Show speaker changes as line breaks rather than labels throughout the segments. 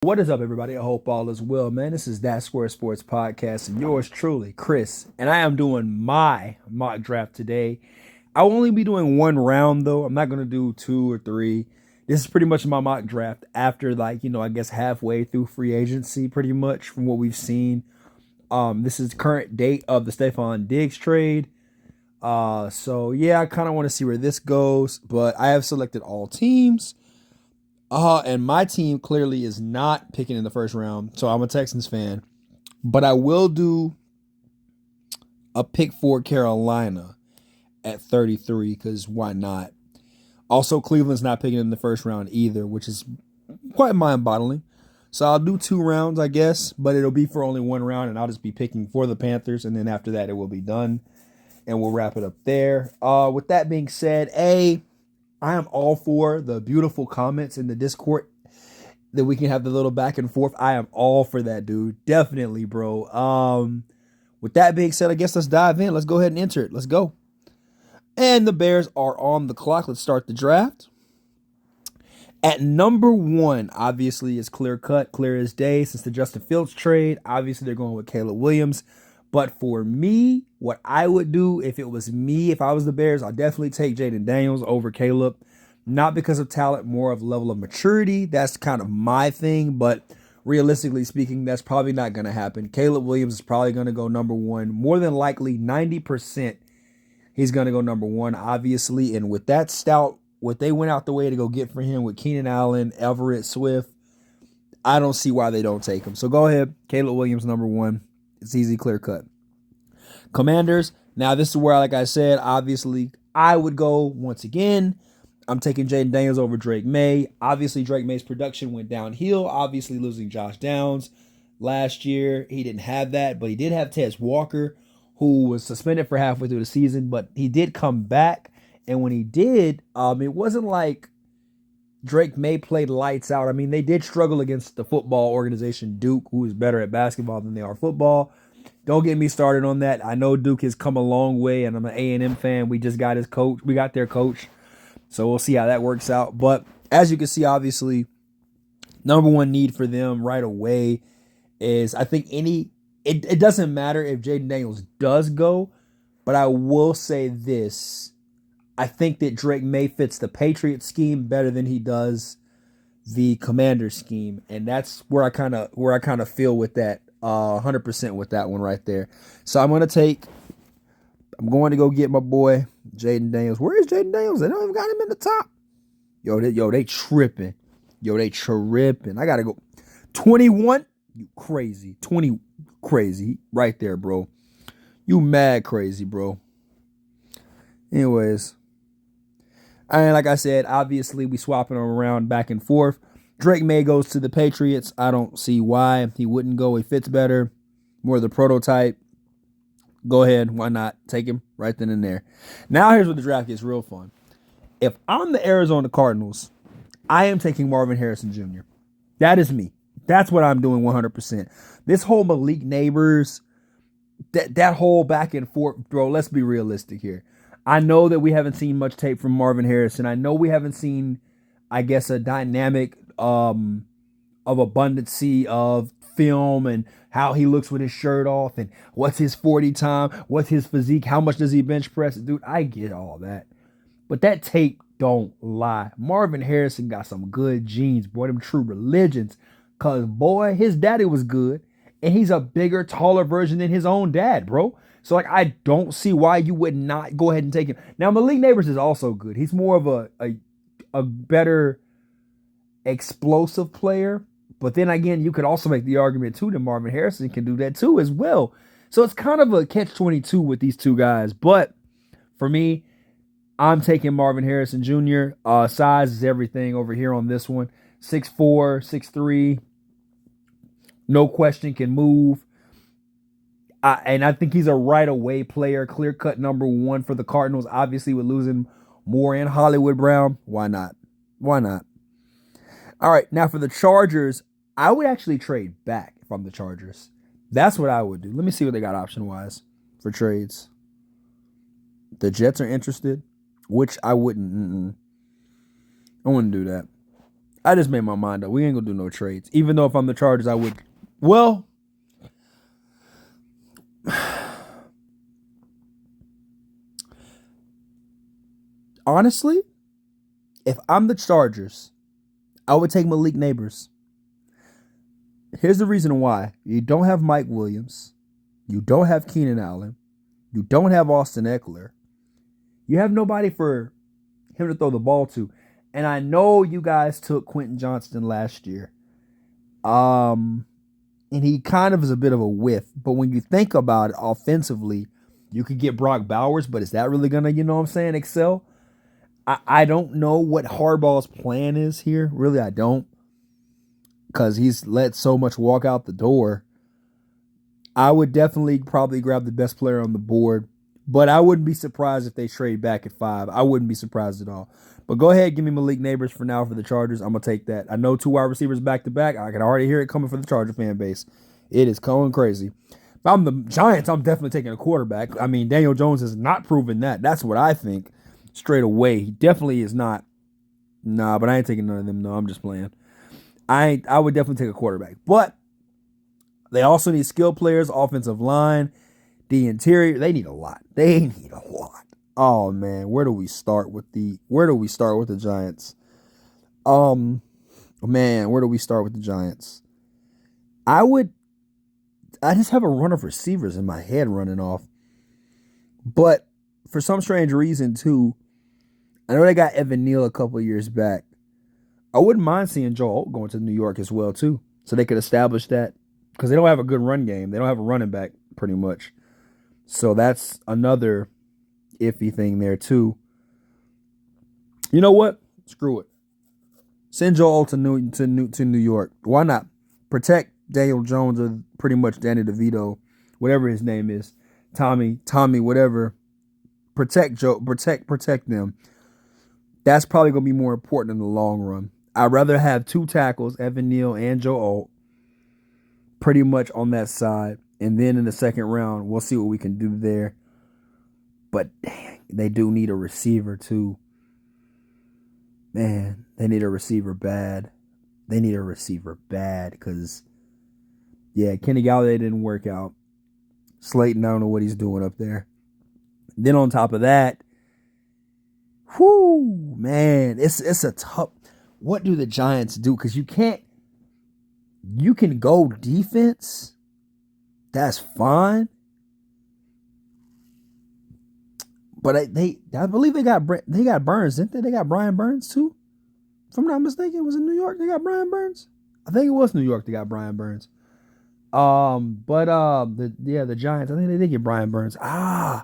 What is up, everybody? I hope all is well, man. This is That Square Sports Podcast, and yours truly, Chris. And I am doing my mock draft today. I will only be doing one round, though. I'm not going to do two or three. This is pretty much my mock draft after, I guess halfway through free agency, pretty much from what we've seen. This is current date of the Stephon Diggs trade. So yeah, I kind of want to see where this goes, but I have selected all teams. And my team clearly is not picking in the first round, so I'm a Texans fan. But I will do a pick for Carolina at 33, because why not? Also, Cleveland's not picking in the first round either, which is quite mind-boggling. So I'll do two rounds, I guess, but it'll be for only one round, and I'll just be picking for the Panthers, and then after that, it will be done, and we'll wrap it up there. With that being said, I am all for the beautiful comments in the Discord that we can have the little back and forth. I am all for that, dude. Definitely, bro. With that being said, I guess let's dive in. Let's go ahead and enter it. Let's go. And the Bears are on the clock. Let's start the draft. At number one, obviously, is clear cut, clear as day since the Justin Fields trade. Obviously, they're going with Caleb Williams. But for me, what I would do if it was me, if I was the Bears, I'd definitely take Jaden Daniels over Caleb. Not because of talent, more of level of maturity. That's kind of my thing, but realistically speaking, that's probably not going to happen. Caleb Williams is probably going to go number one. More than likely, 90% he's going to go number one, obviously. And with that stout, what they went out the way to go get for him with Keenan Allen, Everett, Swift, I don't see why they don't take him. So go ahead, Caleb Williams, number one. It's easy, clear cut. Commanders. Now, this is where, like I said, obviously, I would go once again. I'm taking Jaden Daniels over Drake May. Obviously, Drake May's production went downhill. Obviously, losing Josh Downs last year. He didn't have that, but he did have Tez Walker, who was suspended for halfway through the season, but he did come back. And when he did, it wasn't like Drake May played lights out. I mean, they did struggle against the football organization Duke, who is better at basketball than they are football. Don't get me started on that. I know Duke has come a long way, and I'm an A&M fan. We just got his coach. We got their coach. So we'll see how that works out. But as you can see, obviously, number one need for them right away is, I think, it doesn't matter if Jaden Daniels does go, but I will say this. I think that Drake May fits the Patriots scheme better than he does the Commander scheme, and that's where I kind of feel with that 100% with that one right there. So I'm going to go get my boy Jaden Daniels. Where is Jaden Daniels? They don't even got him in the top. They tripping. They tripping. I got to go 21. You crazy. 20 crazy right there, bro. You mad crazy, bro. Anyways, and like I said, obviously we swapping them around back and forth. Drake May goes to the Patriots. I don't see why he wouldn't go. He fits better. More of the prototype. Go ahead. Why not? Take him right then and there. Now here's where the draft gets real fun. If I'm the Arizona Cardinals, I am taking Marvin Harrison Jr. That is me. That's what I'm doing 100%. This whole Malik Neighbors, that whole back and forth, bro, let's be realistic here. I know that we haven't seen much tape from Marvin Harrison. I know we haven't seen, I guess, a dynamic of abundancy of film and how he looks with his shirt off and what's his 40 time, what's his physique, how much does he bench press. Dude, I get all that. But that tape don't lie. Marvin Harrison got some good genes, boy, them true religions. Because, boy, his daddy was good. And he's a bigger, taller version than his own dad, bro. So, I don't see why you would not go ahead and take him. Now, Malik Neighbors is also good. He's more of a better explosive player. But then again, you could also make the argument, too, that Marvin Harrison can do that, too, as well. So, it's kind of a catch-22 with these two guys. But for me, I'm taking Marvin Harrison Jr. Size is everything over here on this one. 6'4", 6'3", no question, can move. And I think he's a right-away player, clear-cut number one for the Cardinals. Obviously, with losing Moore and Hollywood Brown, why not? Why not? All right, now for the Chargers, I would actually trade back from the Chargers. That's what I would do. Let me see what they got option-wise for trades. The Jets are interested, which I wouldn't. I wouldn't do that. I just made my mind up. We ain't gonna do no trades. Even though if I'm the Chargers, I would. Well, honestly, if I'm the Chargers, I would take Malik Neighbors. Here's the reason why. You don't have Mike Williams. You don't have Keenan Allen. You don't have Austin Eckler. You have nobody for him to throw the ball to. And I know you guys took Quentin Johnston last year. And he kind of is a bit of a whiff. But when you think about it offensively, you could get Brock Bowers, but is that really gonna, excel? I don't know what Harbaugh's plan is here. Really, I don't. Because he's let so much walk out the door. I would definitely probably grab the best player on the board. But I wouldn't be surprised if they trade back at 5. I wouldn't be surprised at all. But go ahead, give me Malik Neighbors for now for the Chargers. I'm going to take that. I know 2 wide receivers back to back. I can already hear it coming for the Charger fan base. It is going crazy. If I'm the Giants, I'm definitely taking a quarterback. I mean, Daniel Jones has not proven that. That's what I think straight away. He definitely is not. Nah, but I ain't taking none of them. No, I'm just playing. I would definitely take a quarterback. But they also need skilled players, offensive line, the interior. They need a lot. Oh man, where do we start with the Giants? Man, where do we start with the Giants? I just have a run of receivers in my head running off. But for some strange reason too, I know they got Evan Neal a couple years back. I wouldn't mind seeing Joe Alt going to New York as well, too. So they could establish that. Because they don't have a good run game. They don't have a running back, pretty much. So that's another iffy thing there, too. You know what? Screw it. Send Joe Alt to New York. Why not? Protect Daniel Jones or pretty much Danny DeVito, whatever his name is. Tommy, whatever. Protect them. That's probably going to be more important in the long run. I'd rather have 2 tackles, Evan Neal and Joe Alt, pretty much on that side. And then in the second round, we'll see what we can do there. But dang, they do need a receiver too. Man, they need a receiver bad. Because, yeah, Kenny Galladay didn't work out. Slayton, I don't know what he's doing up there. Then on top of that, whoo, man, it's a tough. What do the Giants do? Because you can go defense. That's fine. But I believe they got Burns, didn't they? They got Brian Burns too. If I'm not mistaken, was it New York they got Brian Burns? I think it was New York they got Brian Burns. The Giants, I think they did get Brian Burns. I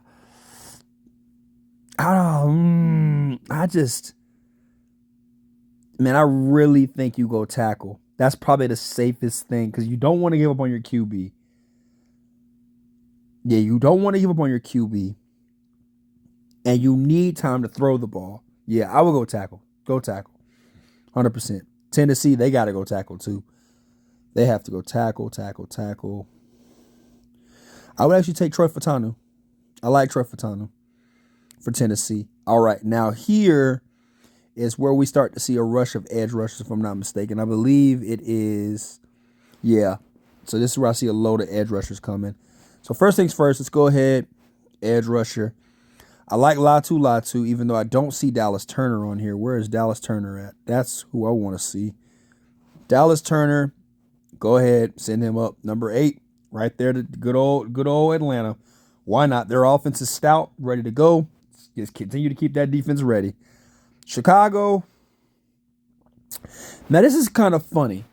really think you go tackle. That's probably the safest thing because you don't want to give up on your QB. Yeah, you don't want to give up on your QB. And you need time to throw the ball. Yeah, I would go tackle. 100%. Tennessee, they got to go tackle too. They have to go tackle. I would actually take Troy Fautanu. I like Troy Fautanu for Tennessee. All right, now here is where we start to see a rush of edge rushers, if I'm not mistaken. I believe it is, yeah. So this is where I see a load of edge rushers coming. So first things first, let's go ahead, edge rusher. I like Latu, even though I don't see Dallas Turner on here. Where is Dallas Turner at? That's who I want to see. Dallas Turner, go ahead, send him up. Number 8, right there to good old Atlanta. Why not? Their offense is stout, ready to go. Just continue to keep that defense ready. Chicago. Now this is kind of funny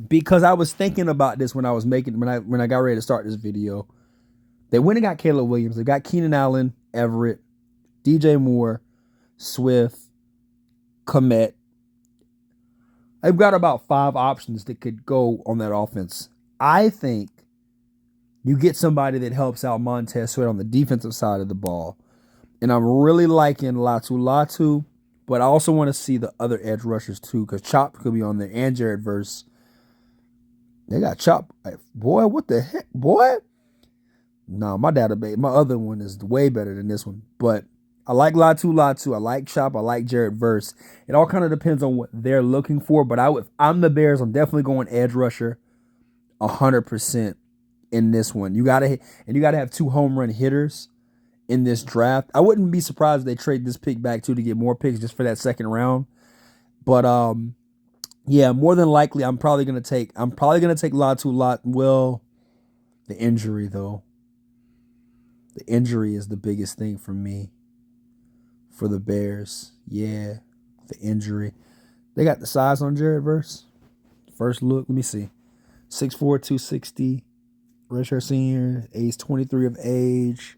because I was thinking about this when I got ready to start this video. They went and got Caleb Williams. They got Keenan Allen, Everett, DJ Moore, Swift, Kmet. They've got about 5 options that could go on that offense. I think you get somebody that helps out Montez Sweat on the defensive side of the ball. And I'm really liking Latu, but I also want to see the other edge rushers too, because Chop could be on there and Jared Verse. They got Chop. Boy, what the heck? Boy? No, my other one is way better than this one. But I like Latu. I like Chop. I like Jared Verse. It all kind of depends on what they're looking for. But if I'm the Bears, I'm definitely going edge rusher 100% in this one. You gotta have 2 home run hitters in this draft. I wouldn't be surprised if they trade this pick back too to get more picks just for that second round. But yeah, more than likely I'm probably gonna take Latu. Well, the injury though. The injury is the biggest thing for me. For the Bears. Yeah, the injury. They got the size on Jared Verse. First look, let me see. 6'4", 260. Redshirt senior, age 23 of age.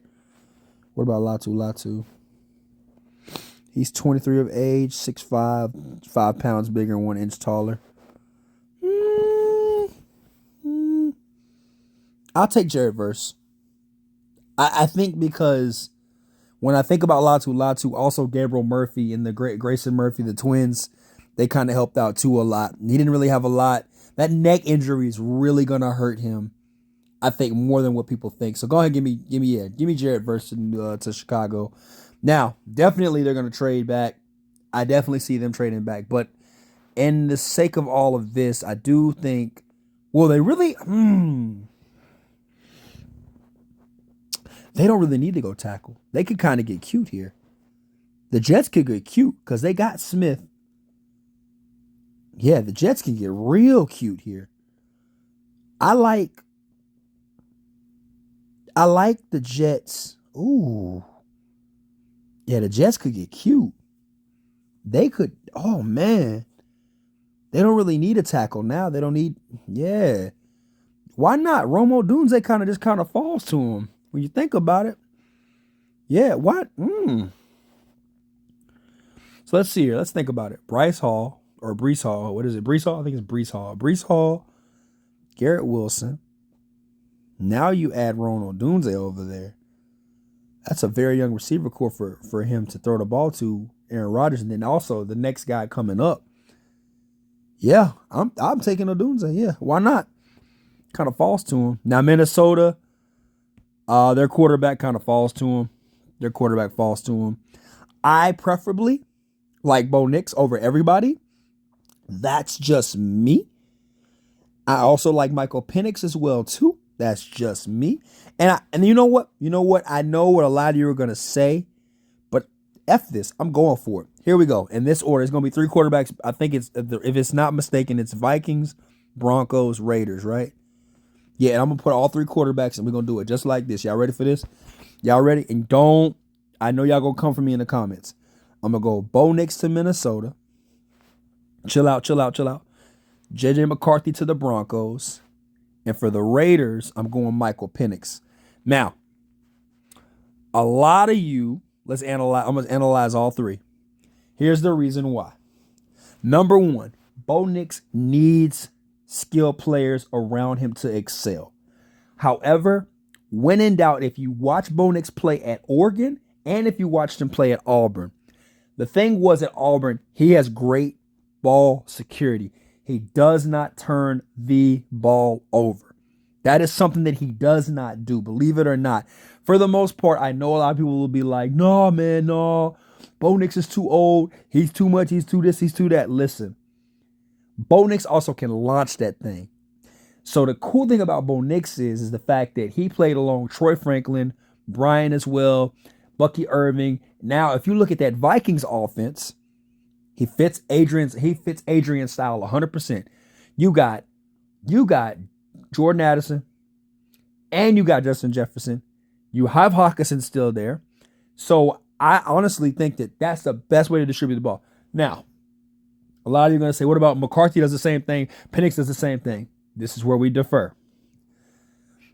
What about Latu? He's 23 of age, 6'5", 5 pounds bigger and 1 inch taller. I'll take Jared Verse. I think because when I think about Latu, also Gabriel Murphy and the great Grayson Murphy, the twins, they kind of helped out too a lot. He didn't really have a lot. That neck injury is really gonna hurt him, I think, more than what people think. So go ahead, give me Jared Verse to Chicago. Now, definitely they're gonna trade back. I definitely see them trading back. But in the sake of all of this, I do think, well, they really they don't really need to go tackle. They could kind of get cute here. The Jets could get cute because they got Smith. Yeah, the Jets can get real cute here. I like the Jets. Ooh. Yeah, the Jets could get cute. They could, oh man. They don't really need a tackle now. They don't need, yeah. Why not? Rome Odunze kind of falls to him when you think about it. Yeah, what? So let's see here. Let's think about it. Breece Hall. What is it? Breece Hall? I think it's Breece Hall. Breece Hall, Garrett Wilson. Now you add Ronald Odunze over there. That's a very young receiver core for him to throw the ball to Aaron Rodgers. And then also the next guy coming up. Yeah, I'm taking Odunze. Yeah, why not? Kind of falls to him. Now Minnesota, their quarterback kind of falls to him. I preferably like Bo Nix over everybody. That's just me. I also like Michael Penix as well too. That's just me. And you know what? I know what a lot of you are gonna say, but F this. I'm going for it. Here we go. In this order, it's gonna be 3 quarterbacks. I think if it's not mistaken, it's Vikings, Broncos, Raiders, right? Yeah, and I'm gonna put all 3 quarterbacks, and we're gonna do it just like this. Y'all ready for this? Y'all ready? And I know y'all gonna come for me in the comments. I'm gonna go Bo Nix to Minnesota. Chill out. JJ McCarthy to the Broncos. And for the Raiders, I'm going Michael Penix. Now, a lot of you, I'm going to analyze all 3. Here's the reason why. Number 1, Bo Nix needs skilled players around him to excel. However, when in doubt, if you watch Bo Nix play at Oregon and if you watched him play at Auburn, the thing was at Auburn, he has great ball security. He does not turn the ball over. That is something that he does not do, believe it or not. For the most part, I know a lot of people will be like, no, man, no. Bo Nix is too old. He's too much. He's too this. He's too that. Listen, Bo Nix also can launch that thing. So the cool thing about Bo Nix is the fact that he played along Troy Franklin, Brian as well, Bucky Irving. Now, if you look at that Vikings offense, he fits Adrian's style 100%. You got Jordan Addison and you got Justin Jefferson. You have Hawkinson still there. So I honestly think that that's the best way to distribute the ball. Now, a lot of you are going to say, what about McCarthy does the same thing? Penix does the same thing. This is where we differ.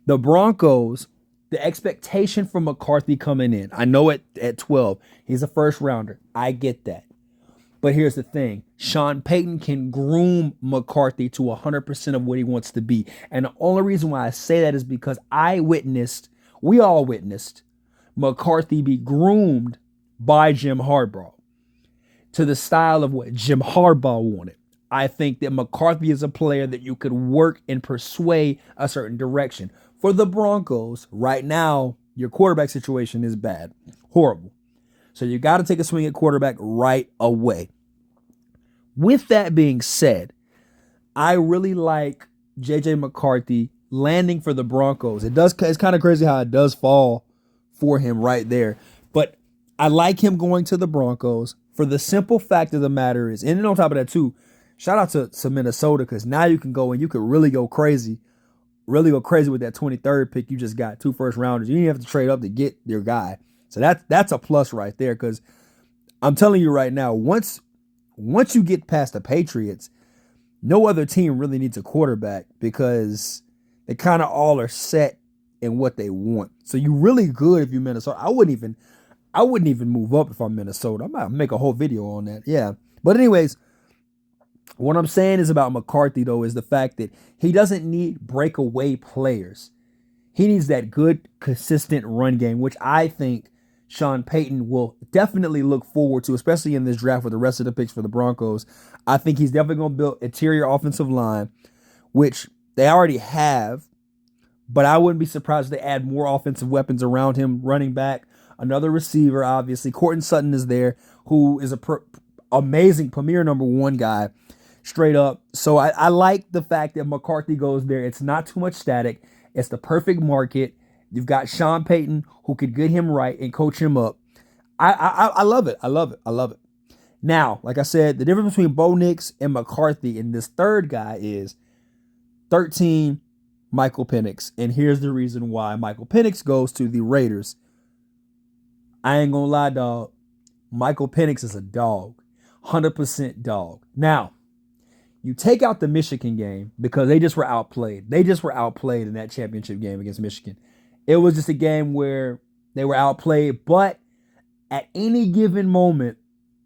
The Broncos, the expectation from McCarthy coming in, I know at 12, he's a first rounder. I get that. But here's the thing. Sean Payton can groom McCarthy to 100% of what he wants to be. And the only reason why I say that is because we all witnessed McCarthy be groomed by Jim Harbaugh to the style of what Jim Harbaugh wanted. I think that McCarthy is a player that you could work and persuade a certain direction. For the Broncos, right now, your quarterback situation is bad. Horrible. So you got to take a swing at quarterback right away. With that being said, I really like J.J. McCarthy landing for the Broncos. It's kind of crazy how it does fall for him right there. But I like him going to the Broncos for the simple fact of the matter is, and on top of that too, shout out to Minnesota, because now you can go and you could really go crazy with that 23rd pick you just got, 2 first rounders. You didn't have to trade up to get your guy. So that's a plus right there, because I'm telling you right now, once you get past the Patriots, no other team really needs a quarterback, because they kind of all are set in what they want. So you're really good if you're Minnesota. I wouldn't even move up if I'm Minnesota. I might make a whole video on that. Yeah. But anyways, what I'm saying is about McCarthy, though, is the fact that he doesn't need breakaway players. He needs that good, consistent run game, which I think Sean Payton will definitely look forward to, especially in this draft with the rest of the picks for the Broncos. I think he's definitely going to build interior offensive line, which they already have, but I wouldn't be surprised if they add more offensive weapons around him, running back, another receiver, obviously. Courtland Sutton is there, who is amazing premier number 1 guy, straight up. So I like the fact that McCarthy goes there. It's not too much static. It's the perfect market. You've got Sean Payton, who could get him right and coach him up. I love it. I love it. Now, like I said, the difference between Bo Nix and McCarthy and this third guy is 13, Michael Penix. And here's the reason why Michael Penix goes to the Raiders. I ain't gonna lie, dog. Michael Penix is a dog. 100% dog. Now, you take out the Michigan game because they just were outplayed. They just were outplayed in that championship game against Michigan. It was just a game where they were outplayed, but at any given moment,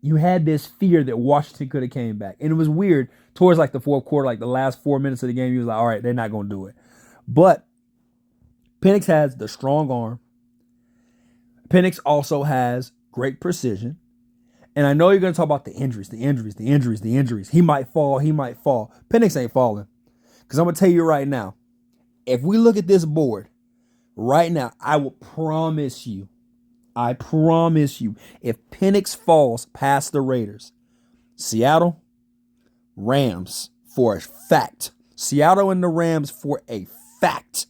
you had this fear that Washington could have came back. And it was weird towards like the fourth quarter, like the last 4 minutes of the game, you was like, all right, they're not going to do it. But Penix has the strong arm. Penix also has great precision. And I know you're going to talk about the injuries. He might fall. Penix ain't falling. Because I'm going to tell you right now, if we look at this board right now, I will promise you, if Penix falls past the Raiders, Seattle, Rams for a fact, Seattle and the Rams for a fact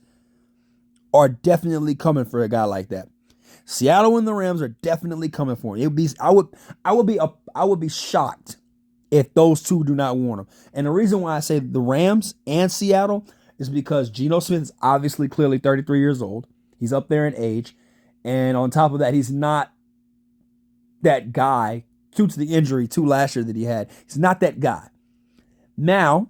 are definitely coming for a guy like that. Seattle and the Rams are definitely coming for him. I would be shocked if those two do not want him. And the reason why I say the Rams and Seattle is because Geno Smith is obviously clearly 33 years old. He's up there in age. And on top of that, he's not that guy due to the injury last year that he had. He's not that guy. Now,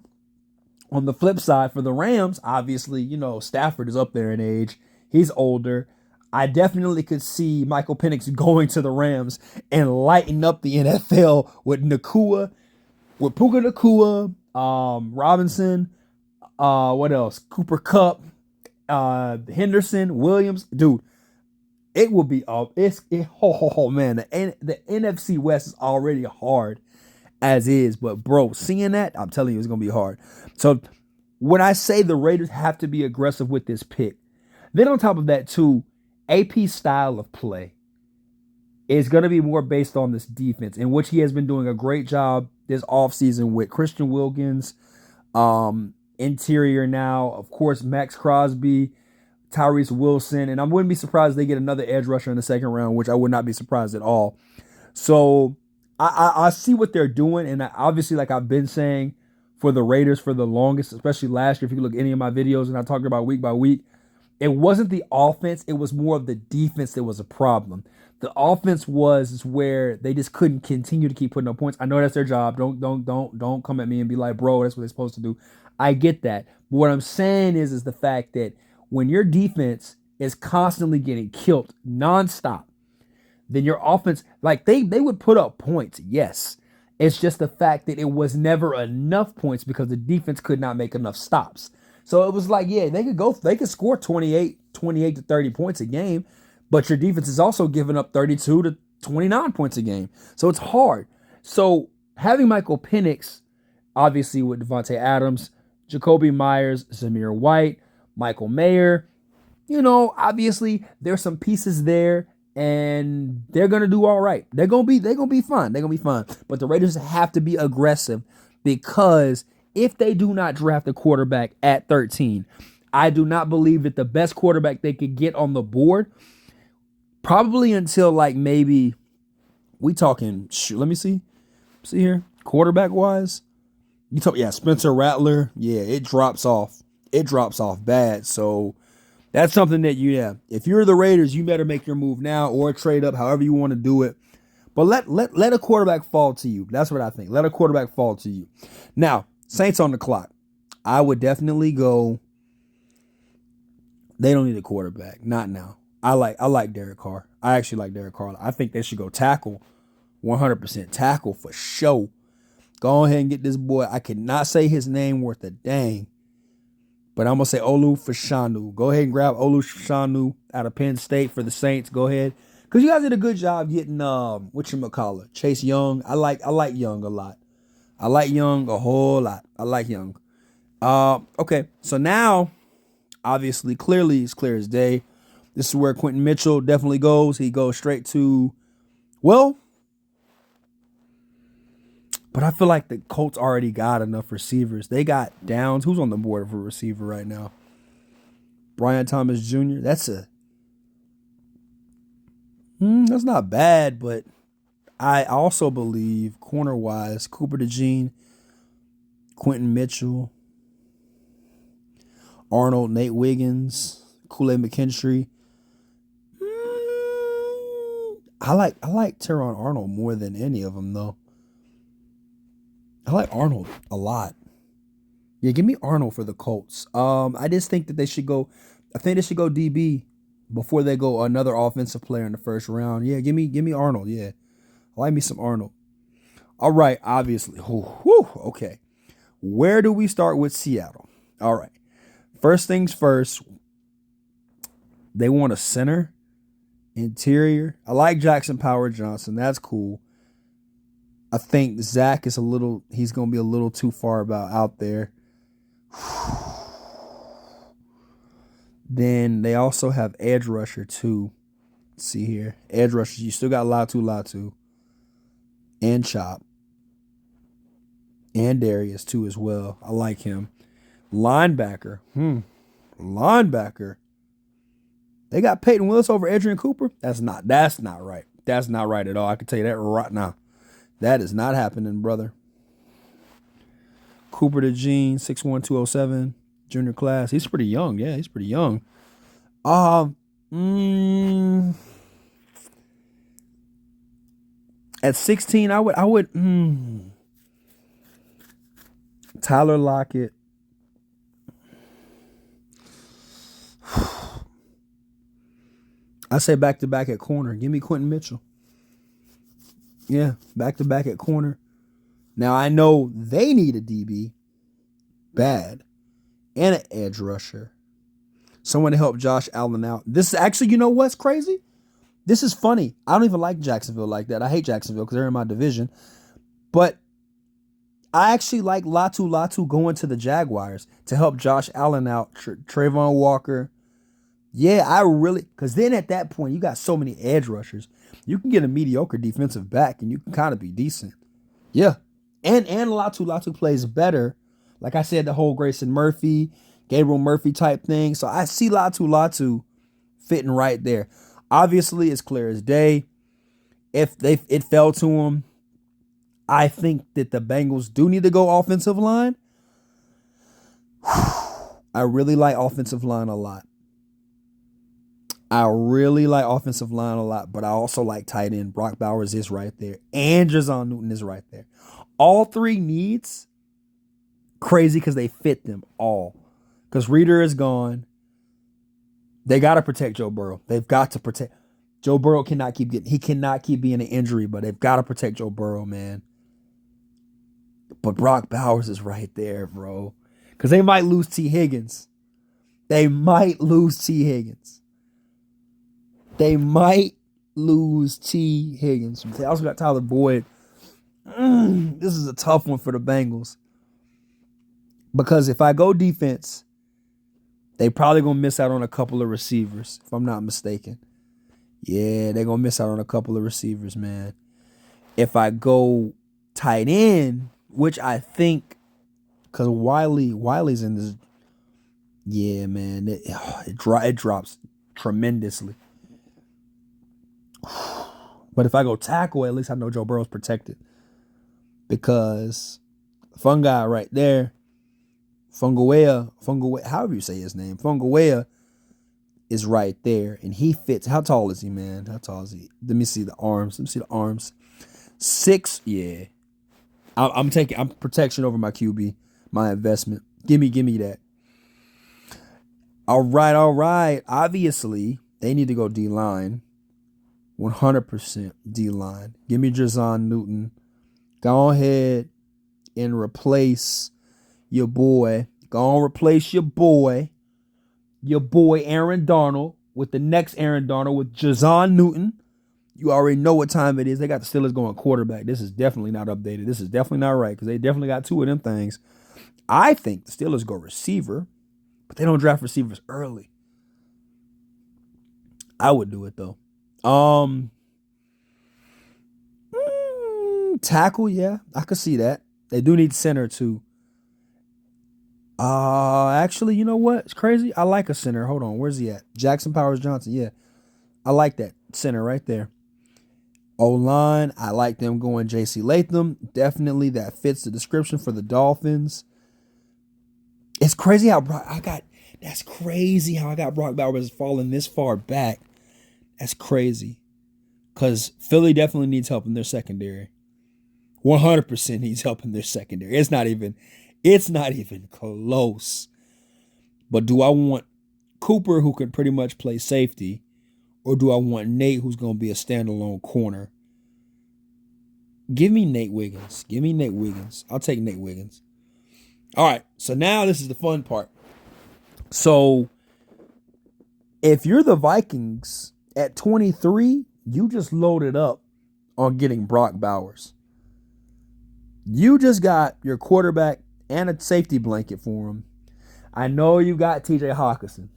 on the flip side, for the Rams, obviously, Stafford is up there in age. He's older. I definitely could see Michael Penix going to the Rams and lighting up the NFL with Puka Nacua, Robinson, what else? Cooper Kupp, Henderson, Williams. Dude, it will be man, the NFC West is already hard as is, but bro, seeing that, I'm telling you, it's gonna be hard. So when I say the Raiders have to be aggressive with this pick, then on top of that too, AP's style of play is going to be more based on this defense, in which he has been doing a great job this offseason with Christian Wilkins, interior now, of course, Max Crosby, Tyrese Wilson, and I wouldn't be surprised if they get another edge rusher in the second round, which I would not be surprised at all. So I see what they're doing, and obviously, like I've been saying, for the Raiders for the longest, especially last year, if you look at any of my videos and I talked about week by week, it wasn't the offense, it was more of the defense that was a problem. The offense was where they just couldn't continue to keep putting up points. I know that's their job. Don't come at me and be like, bro, that's what they're supposed to do. I get that. But what I'm saying is the fact that when your defense is constantly getting killed nonstop, then your offense, like they would put up points, yes. It's just the fact that it was never enough points because the defense could not make enough stops. So it was like, yeah, they could score 28 to 30 points a game, but your defense is also giving up 32 to 29 points a game. So it's hard. So having Michael Penix, obviously with Devontae Adams, Jacoby Myers, Zamir White, Michael Mayer, obviously there's some pieces there and they're gonna do all right. They're gonna be fine. They're gonna be fine. But the Raiders have to be aggressive because if they do not draft a quarterback at 13, I do not believe that the best quarterback they could get on the board, probably until like maybe we talking. Let me see here, quarterback wise. You talk, yeah, Spencer Rattler. Yeah, it drops off. It drops off bad. So that's something that if you're the Raiders, you better make your move now or trade up, however you want to do it. But let a quarterback fall to you. That's what I think. Let a quarterback fall to you. Now, Saints on the clock. I would definitely go. They don't need a quarterback. Not now. I like Derek Carr. I actually like Derek Carr. I think they should go tackle. 100% tackle for sure. Go ahead and get this boy. I cannot say his name worth a dang. But I'm going to say Olu Fashanu. Go ahead and grab Olu Fashanu out of Penn State for the Saints. Go ahead. Because you guys did a good job getting, whatchamacallit, Chase Young. I like Young a lot. I like Young a whole lot. I like Young. Okay, so now, obviously, clearly, it's clear as day. This is where Quentin Mitchell definitely goes. He goes straight to, well, but I feel like the Colts already got enough receivers. They got Downs. Who's on the board for a receiver right now? Brian Thomas Jr. That's not bad, but I also believe corner-wise, Cooper DeJean, Quentin Mitchell, Arnold, Nate Wiggins, Kool-Aid McKinstry. I like Teron Arnold more than any of them, though. I like Arnold a lot. Yeah, give me Arnold for the Colts. I just think that they should go. I think they should go DB before they go another offensive player in the first round. Yeah, give me Arnold. Yeah, I like me some Arnold. All right, obviously. Okay. Where do we start with Seattle? All right. First things first. They want a center, interior. I like Jackson Power Johnson. That's cool. I think Zach is he's going to be a little too far out there. Then they also have edge rusher too. Let's see here. Edge rushers. You still got Latu. And Chop. And Darius too as well. I like him. Linebacker. Linebacker. They got Peyton Willis over Adrian Cooper. That's not right. That's not right at all. I can tell you that right now. That is not happening, brother. Cooper DeJean, 6'1", 207, junior class. He's pretty young. Yeah, he's pretty young. At 16, I would Tyler Lockett. I say back-to-back at corner. Give me Quentin Mitchell. Yeah, back-to-back at corner. Now, I know they need a DB. Bad. And an edge rusher. Someone to help Josh Allen out. This is actually, you know what's crazy? This is funny. I don't even like Jacksonville like that. I hate Jacksonville because they're in my division. But I actually like Latu going to the Jaguars to help Josh Allen out. Trayvon Walker. Yeah, I really, because then at that point, you got so many edge rushers. You can get a mediocre defensive back and you can kind of be decent. Yeah. And Latu plays better. Like I said, the whole Grayson Murphy, Gabriel Murphy type thing. So I see Latu fitting right there. Obviously, it's clear as day. If it fell to them, I think that the Bengals do need to go offensive line. I really like offensive line a lot. But I also like tight end. Brock Bowers is right there. And Jazon Newton is right there. All three needs, crazy because they fit them all. Because Reader is gone. They got to protect Joe Burrow. They've got to protect. Joe Burrow cannot keep being an injury, but they've got to protect Joe Burrow, man. But Brock Bowers is right there, bro. Because they might lose T. Higgins. They also got Tyler Boyd. This is a tough one for the Bengals. Because if I go defense, they probably going to miss out on a couple of receivers, if I'm not mistaken. Yeah, they're gonna miss out on a couple of receivers, man. If I go tight end, which I think, because Wiley's in this, yeah, man, it drops tremendously. But if I go tackle, at least I know Joe Burrow's protected because Fungi right there, Funguea, however you say his name, Funguea is right there, and he fits. How tall is he, man? How tall is he? Let me see the arms. 6. Yeah, I'm protection over my QB, my investment. Give me that. All right. Obviously, they need to go D line. 100% D line. Give me Jazon Newton. Go ahead and replace your boy. Go on, replace your boy Aaron Donald with the next Aaron Donald with Jazon Newton. You already know what time it is. They got the Steelers going quarterback. This is definitely not updated. This is definitely not right because they definitely got two of them things. I think the Steelers go receiver, but they don't draft receivers early. I would do it though. Tackle, yeah, I could see that. They do need center too. Actually, you know what? It's crazy. I like a center. Hold on, where's he at? Jackson Powers Johnson. Yeah, I like that center right there. O-line, I like them going J.C. Latham. Definitely that fits the description for the Dolphins. It's crazy how I got Brock Bowers falling this far back. That's crazy. Because Philly definitely needs help in their secondary. 100% needs help in their secondary. It's not even close. But do I want Cooper, who can pretty much play safety, or do I want Nate, who's going to be a standalone corner? Give me Nate Wiggins. I'll take Nate Wiggins. All right, so now this is the fun part. So if you're the Vikings at 23, you just loaded up on getting Brock Bowers. You just got your quarterback and a safety blanket for him. I know you got TJ Hawkinson.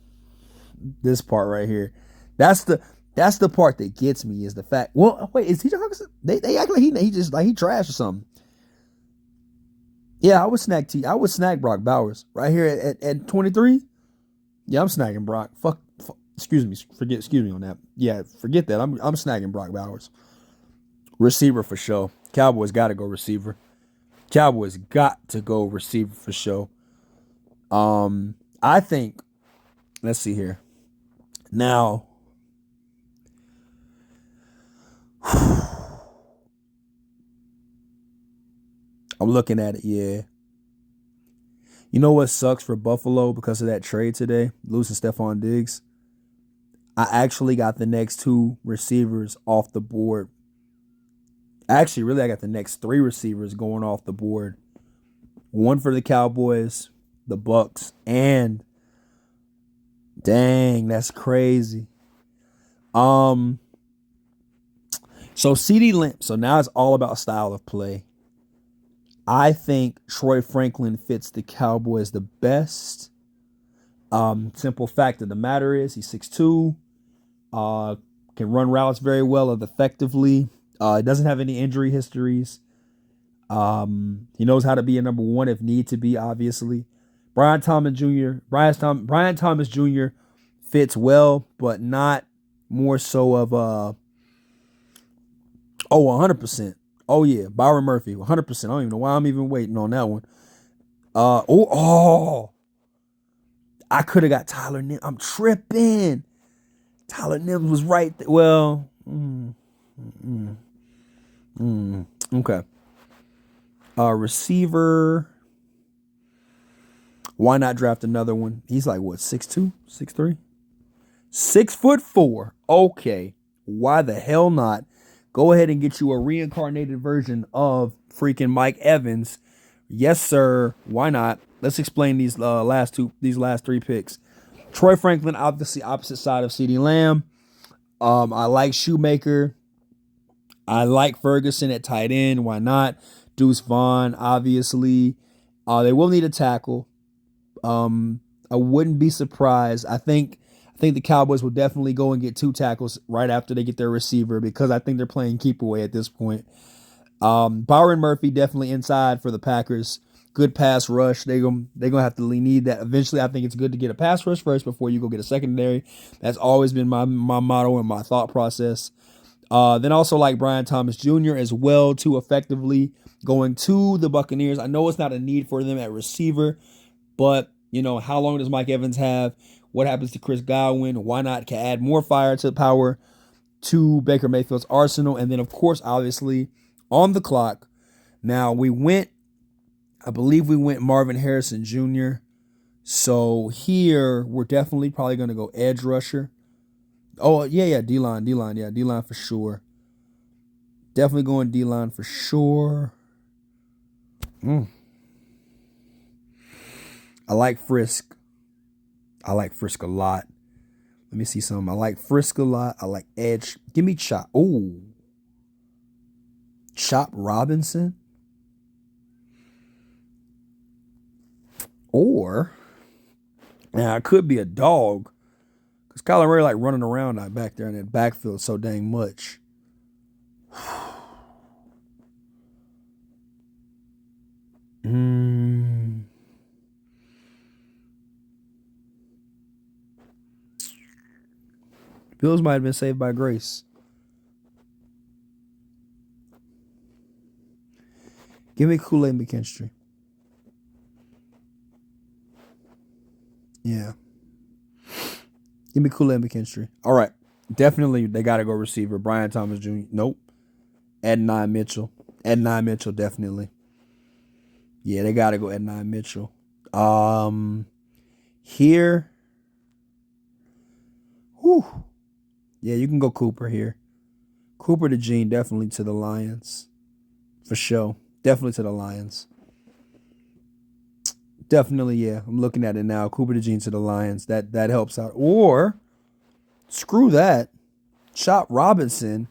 This part right here. That's the part that gets me is the fact. Well, wait, is TJ Hawkinson? They act like he trash or something. Yeah, I would snag Brock Bowers right here at 23. Yeah, I'm snagging Brock. Fuck excuse me on that. Yeah, forget that. I'm snagging Brock Bowers. Receiver for sure. Cowboys got to go receiver. For sure. I think. Let's see here. Now. I'm looking at it, yeah. You know what sucks for Buffalo because of that trade today? Losing Stephon Diggs. I actually got the next two receivers off the board. Actually, really, I got the next three receivers going off the board. One for the Cowboys, the Bucks, and dang, that's crazy. So CeeDee Lamb. So now it's all about style of play. I think Troy Franklin fits the Cowboys the best. Simple fact of the matter is he's 6'2", can run routes very well and effectively. Doesn't have any injury histories. He knows how to be a number one if need to be, obviously. Brian Thomas Jr. fits well, but not more so of 100%. Oh, yeah. Byron Murphy, 100%. I don't even know why I'm even waiting on that one. I could have got Tyler Nims. I'm tripping. Tyler Nims was right there. Well, okay. Receiver. Why not draft another one? He's like, what, 6'2", 6'3"? 6'4". Okay. Why the hell not? Go ahead and get you a reincarnated version of freaking Mike Evans. Yes, sir. Why not? Let's explain these last three picks. Troy Franklin, obviously opposite side of CeeDee Lamb. I like Shoemaker. I like Ferguson at tight end. Why not? Deuce Vaughn, obviously. They will need a tackle. I wouldn't be surprised. I think I think the Cowboys will definitely go and get 2 tackles right after they get their receiver because I think they're playing keep away at this point. Byron Murphy definitely inside for the Packers. Good pass rush. They're gonna have to need that eventually. I think it's good to get a pass rush first before you go get a secondary. That's always been my motto and my thought process. Then also like Brian Thomas Jr. as well, too, effectively going to the Buccaneers. I know it's not a need for them at receiver, but how long does Mike Evans have? What happens to Chris Godwin? Why not add more fire to power to Baker Mayfield's arsenal? And then, of course, obviously, on the clock. Now, I believe we went Marvin Harrison Jr. So here, we're definitely probably going to go edge rusher. Oh, yeah, D-line. Yeah, D-line for sure. Definitely going D-line for sure. I like Frisk. I like Frisk a lot. Let me see something. I like Frisk a lot. I like edge. Give me Chop. Oh. Chop Robinson. Or, now it could be a dog. Because Kyler Murray like running around out back there in that backfield so dang much. Bills might have been saved by grace. Give me Kool-Aid McKinstry. Yeah. Give me Kool-Aid McKinstry. All right. Definitely, they got to go receiver. Brian Thomas Jr. Nope. Adonai Mitchell. Adonai Mitchell, definitely. Yeah, they got to go Adonai Mitchell. Here. Whew. Yeah, you can go Cooper here. Cooper to Gene, definitely to the Lions. For sure. Definitely to the Lions. Definitely, yeah. I'm looking at it now. Cooper to Gene to the Lions. That helps out. Or, screw that. Chop Robinson,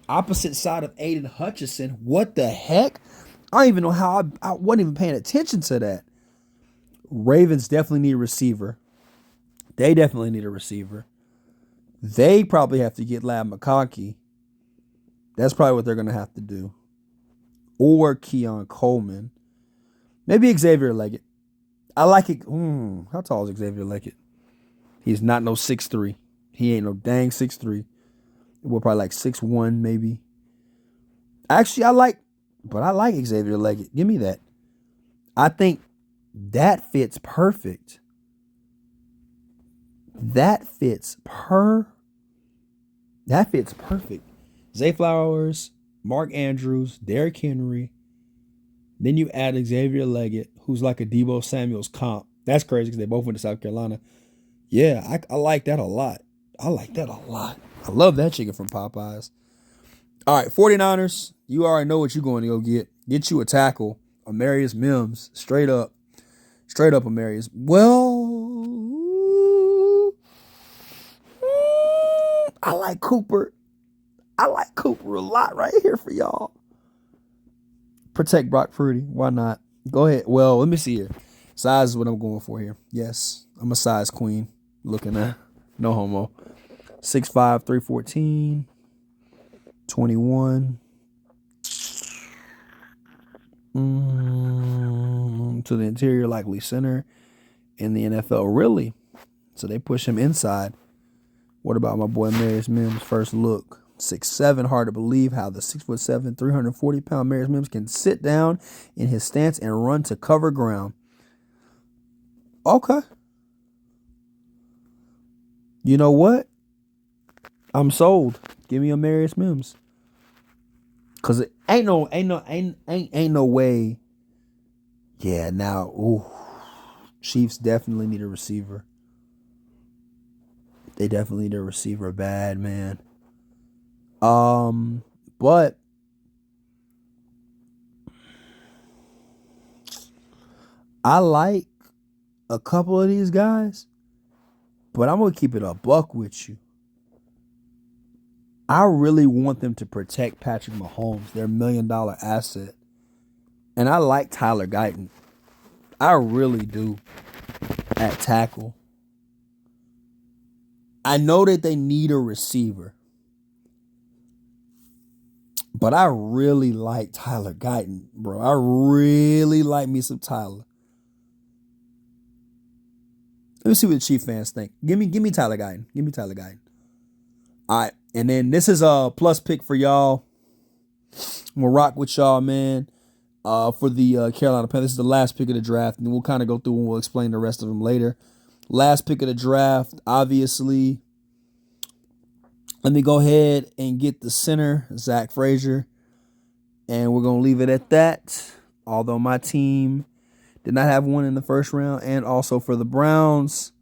opposite side of Aiden Hutchinson. What the heck? I don't even know how I wasn't even paying attention to that. Ravens definitely need a receiver. They definitely need a receiver. They probably have to get Lab McConkey. That's probably what they're going to have to do. Or Keon Coleman. Maybe Xavier Leggett. I like it. How tall is Xavier Leggett? He's not no 6'3". He ain't no dang 6'3". We're probably like 6'1", maybe. Actually, I like Xavier Leggett. Give me that. I think that fits perfect. That fits perfect. Zay Flowers, Mark Andrews, Derrick Henry. Then you add Xavier Leggett, who's like a Deebo Samuel's comp. That's crazy because they both went to South Carolina. Yeah, I like that a lot. I love that chicken from Popeyes. All right, 49ers, you already know what you're going to go get. Get you a tackle, Amarius Mims, straight up Amarius. Well, I like Cooper. I like Cooper a lot right here for y'all. Protect Brock Purdy. Why not? Go ahead. Well, let me see here. Size is what I'm going for here. Yes, I'm a size queen. Looking at no homo. 6'5", 314, 21. To the interior, likely center in the NFL. Really? So they push him inside. What about my boy Marius Mims? First look. 6'7", hard to believe how the 6'7", 340-pound Marius Mims can sit down in his stance and run to cover ground. Okay. You know what? I'm sold. Give me a Marius Mims. Cause it ain't no way. Yeah, now, Chiefs definitely need a receiver. They definitely need a receiver bad, man. But I like a couple of these guys, but I'm gonna keep it a buck with you. I really want them to protect Patrick Mahomes, their $1 million asset. And I like Tyler Guyton. I really do at tackle. I know that they need a receiver, but I really like Tyler Guyton, bro. I really like me some Tyler. Let me see what the Chief fans think. Give me Tyler Guyton. Give me Tyler Guyton. All right, and then this is a plus pick for y'all. I'm gonna rock with y'all, man. For the Carolina Panthers, this is the last pick of the draft, and we'll kind of go through and we'll explain the rest of them later. Last pick of the draft, obviously. Let me go ahead and get the center, Zach Frazier, and we're gonna leave it at that. Although my team did not have one in the first round, and also for the Browns,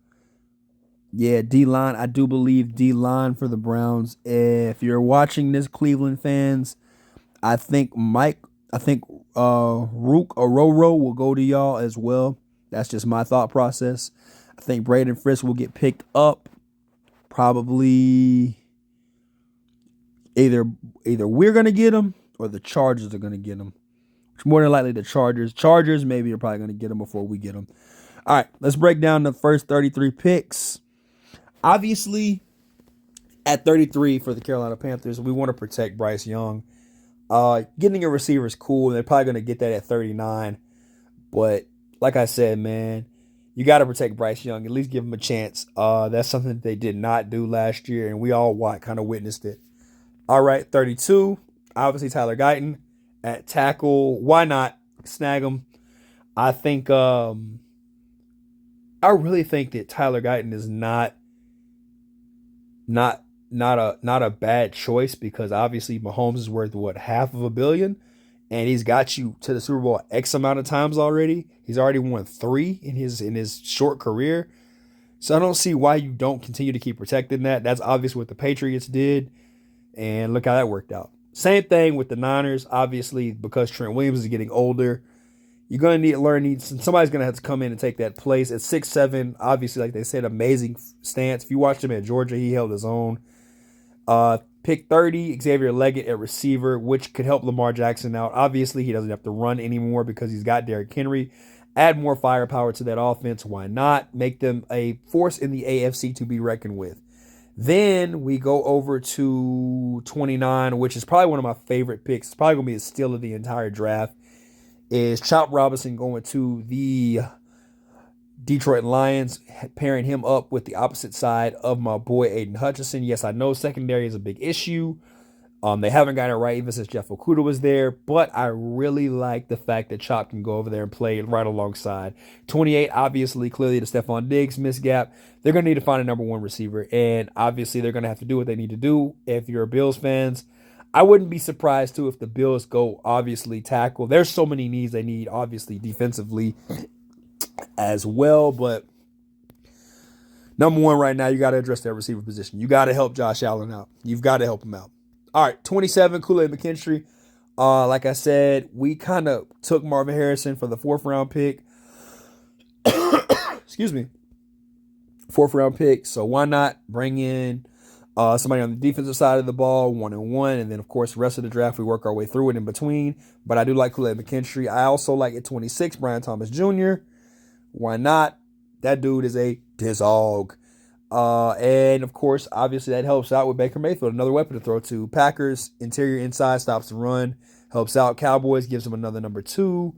yeah, D-line. I do believe D-line for the Browns. If you're watching this, Cleveland fans, I think Rook Ororo will go to y'all as well. That's just my thought process. I think Braden Frisk will get picked up. Probably either we're gonna get him or the Chargers are gonna get him. Which more than likely the Chargers. Chargers maybe are probably gonna get him before we get him. All right, let's break down the first 33 picks. Obviously, at 33 for the Carolina Panthers, we want to protect Bryce Young. Getting a receiver is cool. They're probably going to get that at 39. But like I said, man, you got to protect Bryce Young. At least give him a chance. That's something that they did not do last year, and we all kind of witnessed it. All right, 32. Obviously, Tyler Guyton at tackle. Why not snag him? I think I really think that Tyler Guyton is not a bad choice, because obviously Mahomes is worth $500 million, and he's got you to the Super Bowl X amount of times already. He's already won 3 in his short career. So I don't see why you don't continue to keep protecting that. That's obviously what the Patriots did, and look how that worked out. Same thing with the Niners, obviously, because Trent Williams is getting older. You're going to need somebody's going to have to come in and take that place. At 6'7", obviously, like they said, amazing stance. If you watched him at Georgia, he held his own. Pick 30, Xavier Leggett at receiver, which could help Lamar Jackson out. Obviously, he doesn't have to run anymore because he's got Derrick Henry. Add more firepower to that offense. Why not? Make them a force in the AFC to be reckoned with. Then we go over to 29, which is probably one of my favorite picks. It's probably going to be the steal of the entire draft. Is Chop Robinson going to the Detroit Lions, pairing him up with the opposite side of my boy Aiden Hutchinson. Yes, I know secondary is a big issue. They haven't gotten it right even since Jeff Okudah was there, but I really like the fact that Chop can go over there and play right alongside. 28, obviously, clearly the Stephon Diggs misgap. They're going to need to find a number 1 receiver, and obviously they're going to have to do what they need to do. If you're Bills fans, I wouldn't be surprised, too, if the Bills go, obviously, tackle. There's so many needs they need, obviously, defensively as well. But number 1 right now, you got to address that receiver position. You got to help Josh Allen out. You've got to help him out. All right, 27, Kool-Aid McKinstry. Like I said, we kind of took Marvin Harrison for the 4th round pick. Excuse me. 4th round pick. So why not bring in somebody on the defensive side of the ball, 1-1, and then, of course, the rest of the draft, we work our way through it in between. But I do like Kool-Aid McKinstry. I also like at 26, Brian Thomas Jr. Why not? That dude is a dog. And, of course, obviously that helps out with Baker Mayfield, another weapon to throw to. Packers, interior inside, stops the run, helps out. Cowboys, gives them another number 2.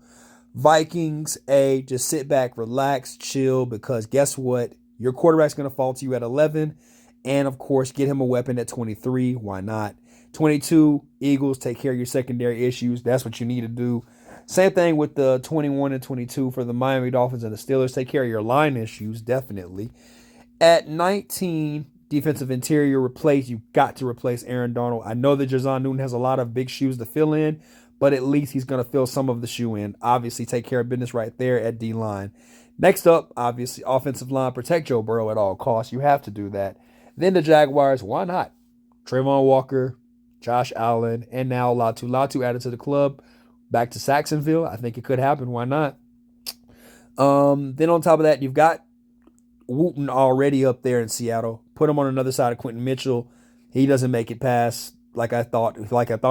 Vikings, just sit back, relax, chill, because guess what? Your quarterback's going to fall to you at 11. And, of course, get him a weapon at 23. Why not? 22, Eagles, take care of your secondary issues. That's what you need to do. Same thing with the 21 and 22 for the Miami Dolphins and the Steelers. Take care of your line issues, definitely. At 19, defensive interior, you've got to replace Aaron Donald. I know that Jazon Newton has a lot of big shoes to fill in, but at least he's going to fill some of the shoe in. Obviously, take care of business right there at D-line. Next up, obviously, offensive line. Protect Joe Burrow at all costs. You have to do that. Then the Jaguars, why not? Trayvon Walker, Josh Allen, and now Latu. Latu added to the club. Back to Saxonville. I think it could happen. Why not? Then on top of that, you've got Wooten already up there in Seattle. Put him on another side of Quentin Mitchell. He doesn't make it past, like I thought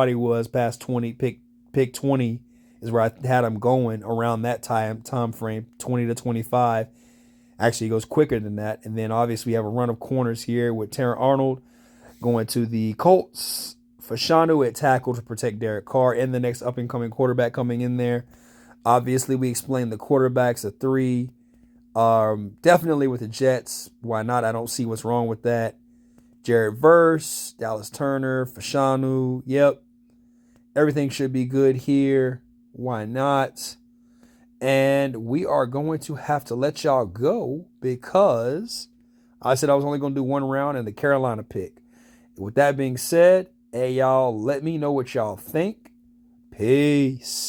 he was, past 20. Pick 20 is where I had him going around that time frame, 20 to 25. Actually, it goes quicker than that. And then obviously we have a run of corners here with Terron Arnold going to the Colts. Fashanu at tackle to protect Derek Carr and the next up-and-coming quarterback coming in there. Obviously, we explained the quarterbacks, a 3. Definitely with the Jets. Why not? I don't see what's wrong with that. Jared Verse, Dallas Turner, Fashanu. Yep. Everything should be good here. Why not? And we are going to have to let y'all go because I said I was only going to do one round in the Carolina pick. With that being said, hey, y'all, let me know what y'all think. Peace.